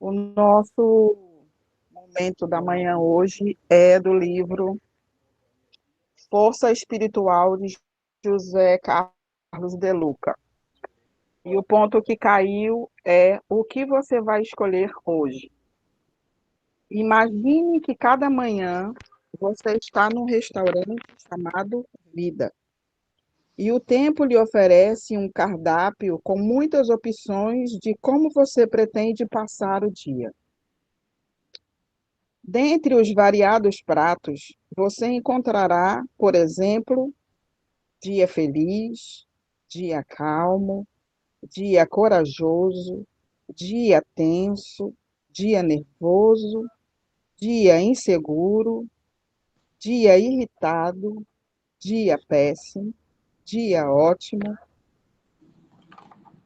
O nosso momento da manhã hoje é do livro Força Espiritual de José Carlos de Luca. E o ponto que caiu é o que você vai escolher hoje. Imagine que cada manhã você está num restaurante chamado Vida. E o tempo lhe oferece um cardápio com muitas opções de como você pretende passar o dia. Dentre os variados pratos, você encontrará, por exemplo, dia feliz, dia calmo, dia corajoso, dia tenso, dia nervoso, dia inseguro, dia irritado, dia péssimo, dia ótimo.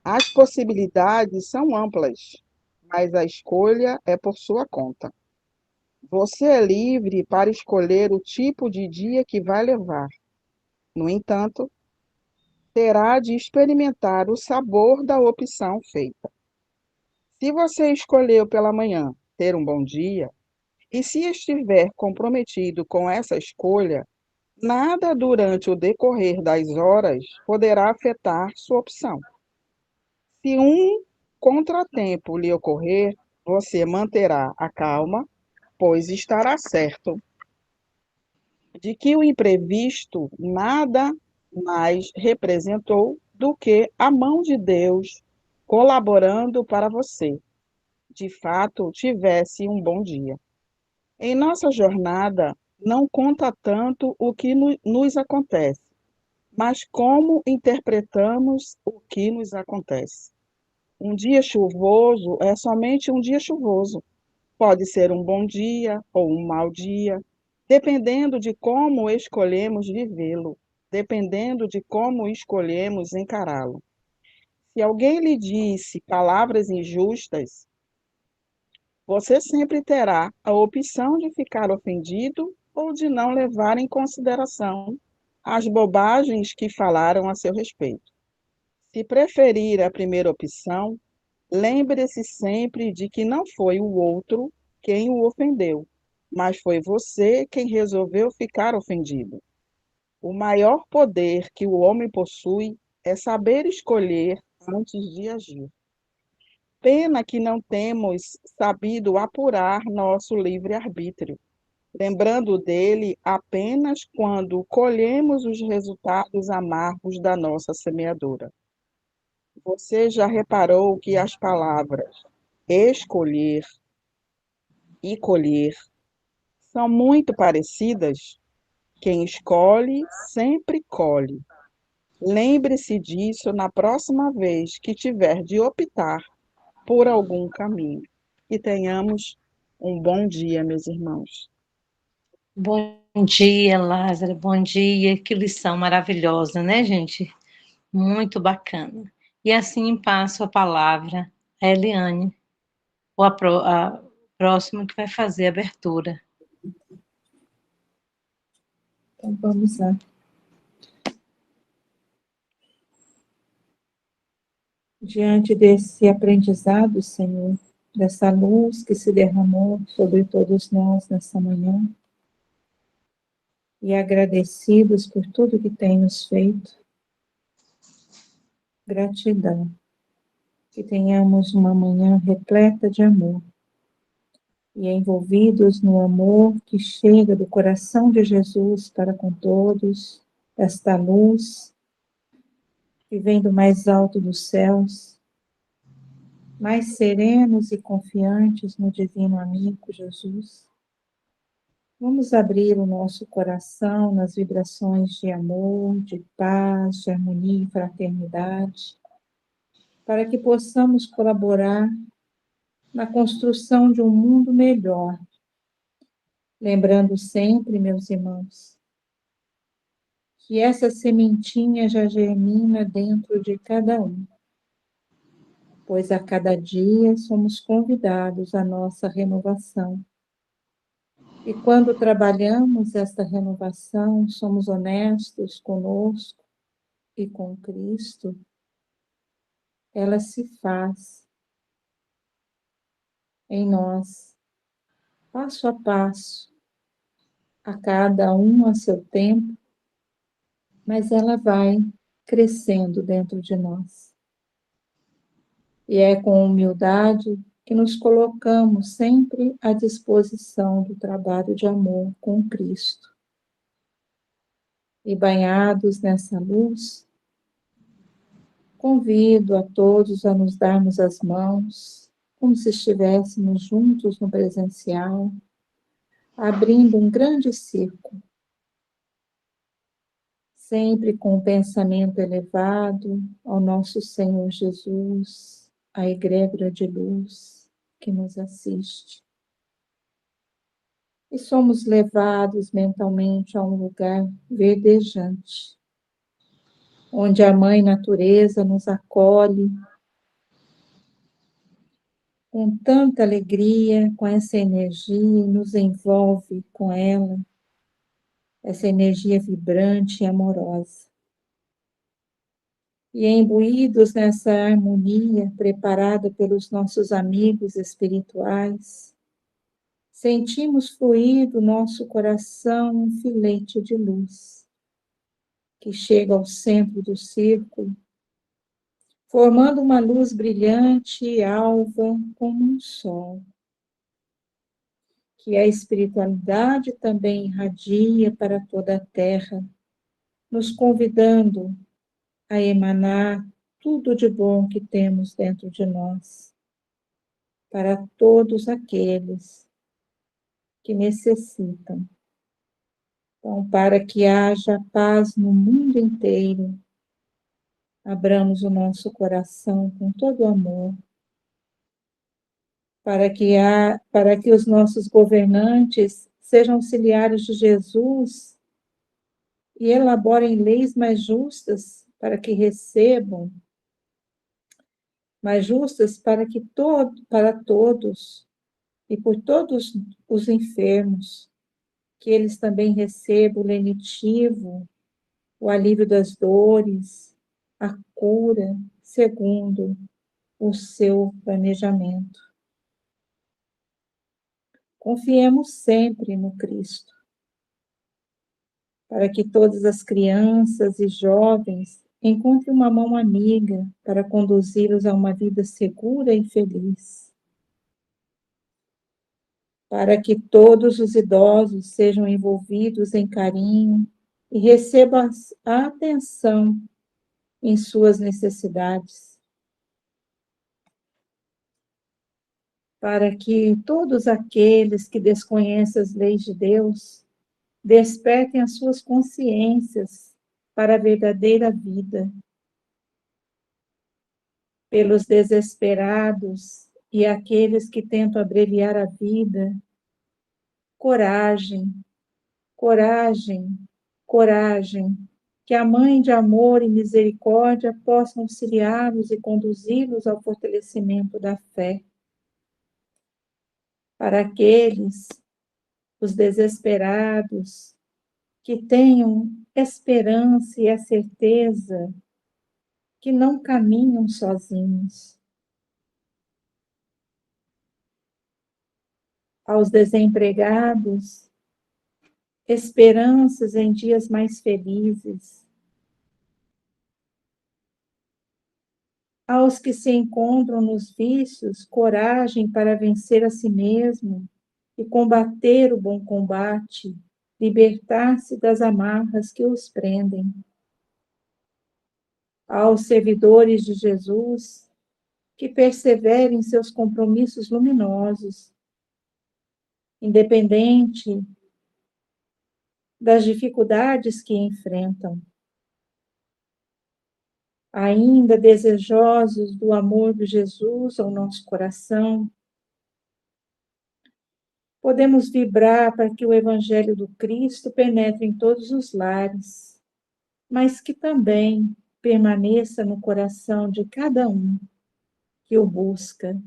As possibilidades são amplas, mas a escolha é por sua conta. Você é livre para escolher o tipo de dia que vai levar. No entanto, terá de experimentar o sabor da opção feita. Se você escolheu pela manhã ter um bom dia, e se estiver comprometido com essa escolha, nada durante o decorrer das horas poderá afetar sua opção. Se um contratempo lhe ocorrer, você manterá a calma, pois estará certo de que o imprevisto nada mais representou do que a mão de Deus colaborando para você, de fato, tivesse um bom dia. Em nossa jornada, não conta tanto o que nos acontece, mas como interpretamos o que nos acontece. Um dia chuvoso é somente um dia chuvoso. Pode ser um bom dia ou um mau dia, dependendo de como escolhemos vivê-lo, dependendo de como escolhemos encará-lo. Se alguém lhe disse palavras injustas, você sempre terá a opção de ficar ofendido ou de não levar em consideração as bobagens que falaram a seu respeito. Se preferir a primeira opção, lembre-se sempre de que não foi o outro quem o ofendeu, mas foi você quem resolveu ficar ofendido. O maior poder que o homem possui é saber escolher antes de agir. Pena que não temos sabido apurar nosso livre-arbítrio, lembrando dele apenas quando colhemos os resultados amargos da nossa semeadura. Você já reparou que as palavras escolher e colher são muito parecidas? Quem escolhe sempre colhe. Lembre-se disso na próxima vez que tiver de optar por algum caminho. E tenhamos um bom dia, meus irmãos. Bom dia, Lázaro. Bom dia. Que lição maravilhosa, né, gente? Muito bacana. E assim passo a palavra a Eliane, a próxima que vai fazer a abertura. Então vamos lá. Diante desse aprendizado, Senhor, dessa luz que se derramou sobre todos nós nessa manhã, e agradecidos por tudo que tem nos feito, gratidão. Que tenhamos uma manhã repleta de amor e envolvidos no amor que chega do coração de Jesus para com todos, esta luz que vem do mais alto dos céus, mais serenos e confiantes no divino amigo Jesus. Vamos abrir o nosso coração nas vibrações de amor, de paz, de harmonia e fraternidade, para que possamos colaborar na construção de um mundo melhor. Lembrando sempre, meus irmãos, que essa sementinha já germina dentro de cada um, pois a cada dia somos convidados à nossa renovação. E quando trabalhamos esta renovação, somos honestos conosco e com Cristo, ela se faz. em nós, passo a passo, a cada um a seu tempo, mas ela vai crescendo dentro de nós. E é com humildade que nos colocamos sempre à disposição do trabalho de amor com Cristo. E banhados nessa luz, convido a todos a nos darmos as mãos, como se estivéssemos juntos no presencial, abrindo um grande círculo, sempre com o pensamento elevado ao nosso Senhor Jesus, à egrégora de luz que nos assiste. E somos levados mentalmente a um lugar verdejante, onde a Mãe Natureza nos acolhe com tanta alegria, com essa energia, e nos envolve com ela, essa energia vibrante e amorosa. E imbuídos nessa harmonia preparada pelos nossos amigos espirituais, sentimos fluir do nosso coração um filete de luz, que chega ao centro do círculo, formando uma luz brilhante e alva como um sol, que a espiritualidade também irradia para toda a Terra, nos convidando a emanar tudo de bom que temos dentro de nós, para todos aqueles que necessitam. Então, para que haja paz no mundo inteiro, abramos o nosso coração com todo o amor, para que os nossos governantes sejam auxiliares de Jesus e elaborem leis mais justas para que recebam, mais justas para todos e por todos os enfermos, que eles também recebam o lenitivo, o alívio das dores, a cura, segundo o seu planejamento. Confiemos sempre no Cristo, para que todas as crianças e jovens encontrem uma mão amiga para conduzi-los a uma vida segura e feliz. Para que todos os idosos sejam envolvidos em carinho e recebam a atenção em suas necessidades. Para que todos aqueles que desconhecem as leis de Deus despertem as suas consciências para a verdadeira vida. Pelos desesperados e aqueles que tentam abreviar a vida, coragem, coragem, coragem, que a Mãe de amor e misericórdia possa auxiliá-los e conduzi-los ao fortalecimento da fé. Para aqueles, os desesperados, que tenham esperança e a certeza que não caminham sozinhos. Aos desempregados, esperanças em dias mais felizes. Aos que se encontram nos vícios, coragem para vencer a si mesmo e combater o bom combate, libertar-se das amarras que os prendem. Aos servidores de Jesus, que perseverem em seus compromissos luminosos, independente das dificuldades que enfrentam. Ainda desejosos do amor de Jesus ao nosso coração, podemos vibrar para que o Evangelho do Cristo penetre em todos os lares, mas que também permaneça no coração de cada um que o busca.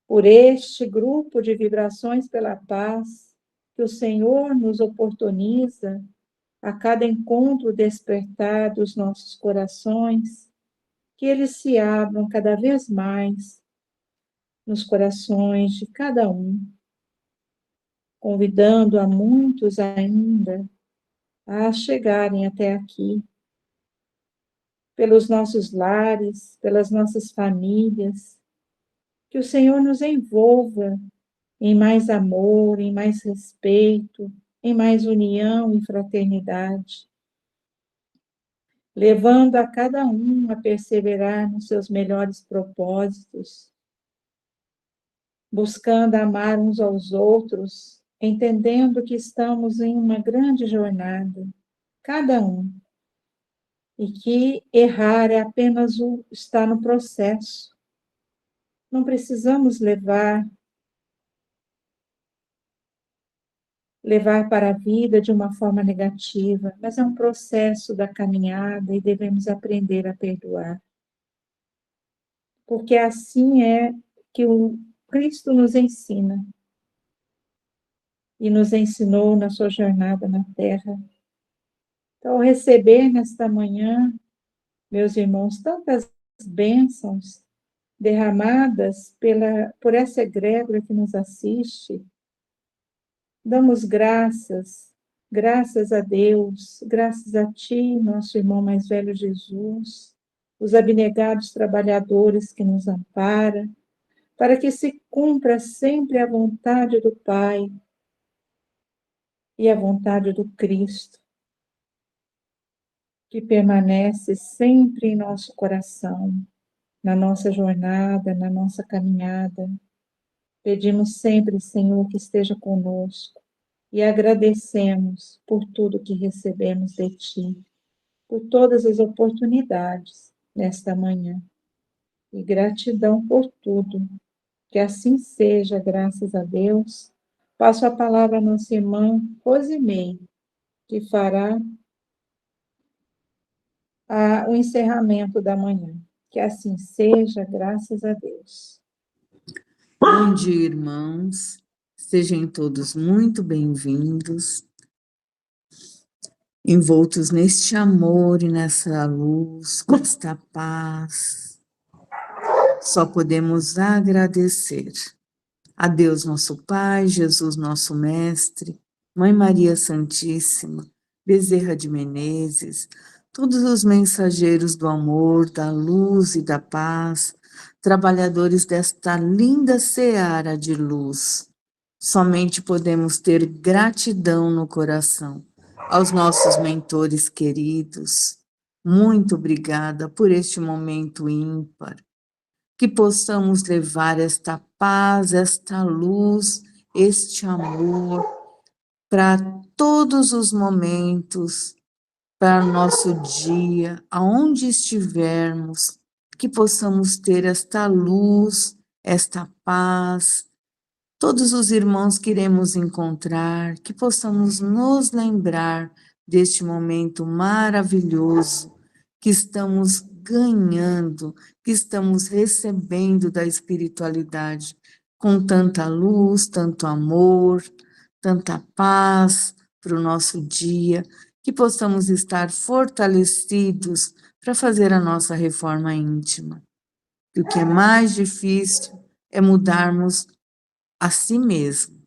Por este grupo de vibrações pela paz, que o Senhor nos oportuniza a cada encontro despertar dos nossos corações, que eles se abram cada vez mais nos corações de cada um, convidando a muitos ainda a chegarem até aqui, pelos nossos lares, pelas nossas famílias, que o Senhor nos envolva em mais amor, em mais respeito, em mais união e fraternidade, levando a cada um a perseverar nos seus melhores propósitos, buscando amar uns aos outros, entendendo que estamos em uma grande jornada, cada um, e que errar é apenas estar no processo. Não precisamos levar para a vida de uma forma negativa, mas é um processo da caminhada e devemos aprender a perdoar. Porque assim é que o Cristo nos ensina e nos ensinou na sua jornada na Terra. Então, ao receber nesta manhã, meus irmãos, tantas bênçãos derramadas por essa egrégora que nos assiste, damos graças a Deus, graças a Ti, nosso irmão mais velho Jesus, os abnegados trabalhadores que nos amparam, para que se cumpra sempre a vontade do Pai e a vontade do Cristo, que permanece sempre em nosso coração, na nossa jornada, na nossa caminhada. Pedimos sempre, Senhor, que esteja conosco e agradecemos por tudo que recebemos de Ti, por todas as oportunidades nesta manhã. E gratidão por tudo. Que assim seja, graças a Deus. Passo a palavra à nossa irmã Rosimei, que fará o encerramento da manhã. Que assim seja, graças a Deus. Bom dia, irmãos. Sejam todos muito bem-vindos, envoltos neste amor e nessa luz, com esta paz. Só podemos agradecer a Deus, nosso Pai, Jesus, nosso Mestre, Mãe Maria Santíssima, Bezerra de Menezes, todos os mensageiros do amor, da luz e da paz, trabalhadores desta linda seara de luz. Somente podemos ter gratidão no coração aos nossos mentores queridos. Muito obrigada por este momento ímpar. Que possamos levar esta paz, esta luz, este amor para todos os momentos, para o nosso dia, aonde estivermos, que possamos ter esta luz, esta paz. Todos os irmãos que iremos encontrar, que possamos nos lembrar deste momento maravilhoso que estamos ganhando, que estamos recebendo da espiritualidade, com tanta luz, tanto amor, tanta paz para o nosso dia, que possamos estar fortalecidos para fazer a nossa reforma íntima. E o que é mais difícil é mudarmos a si mesmo.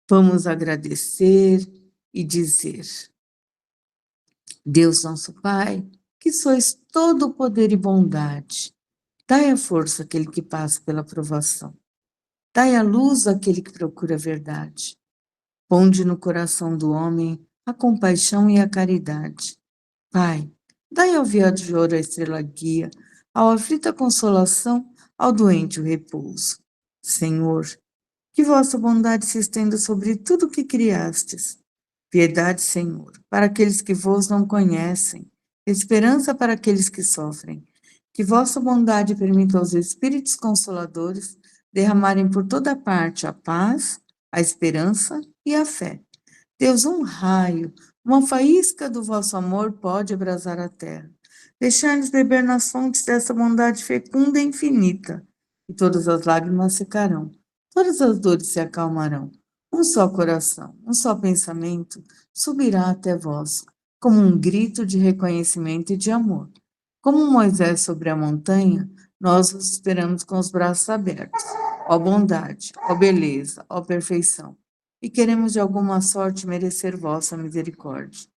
Vamos agradecer e dizer: Deus nosso Pai, que sois todo poder e bondade, dai a força àquele que passa pela provação, dai a luz àquele que procura a verdade, ponde no coração do homem a compaixão e a caridade. Pai, dai ao viajor a estrela guia, ao aflito a consolação, ao doente o repouso. Senhor, que vossa bondade se estenda sobre tudo o que criastes. Piedade, Senhor, para aqueles que vos não conhecem, esperança para aqueles que sofrem. Que vossa bondade permita aos Espíritos Consoladores derramarem por toda parte a paz, a esperança e a fé. Deus, um raio, uma faísca do vosso amor pode abrasar a terra. Deixai-nos beber nas fontes dessa bondade fecunda e infinita, e todas as lágrimas secarão. Todas as dores se acalmarão. Um só coração, um só pensamento subirá até vós, como um grito de reconhecimento e de amor. Como Moisés sobre a montanha, Nós os esperamos com os braços abertos. Ó bondade, ó beleza, ó perfeição. E queremos de alguma sorte merecer vossa misericórdia.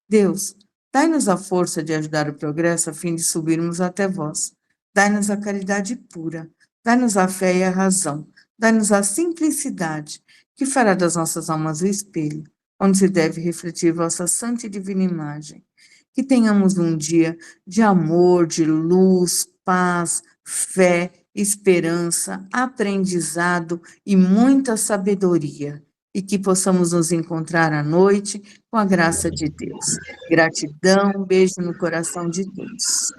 Deus, dai-nos a força de ajudar o progresso a fim de subirmos até vós. Dai-nos a caridade pura, dai-nos a fé e a razão, dai-nos a simplicidade, que fará das nossas almas o espelho, onde se deve refletir vossa santa e divina imagem. Que tenhamos um dia de amor, de luz, paz, fé, esperança, aprendizado e muita sabedoria. E que possamos nos encontrar à noite com a graça de Deus. Gratidão, beijo no coração de todos.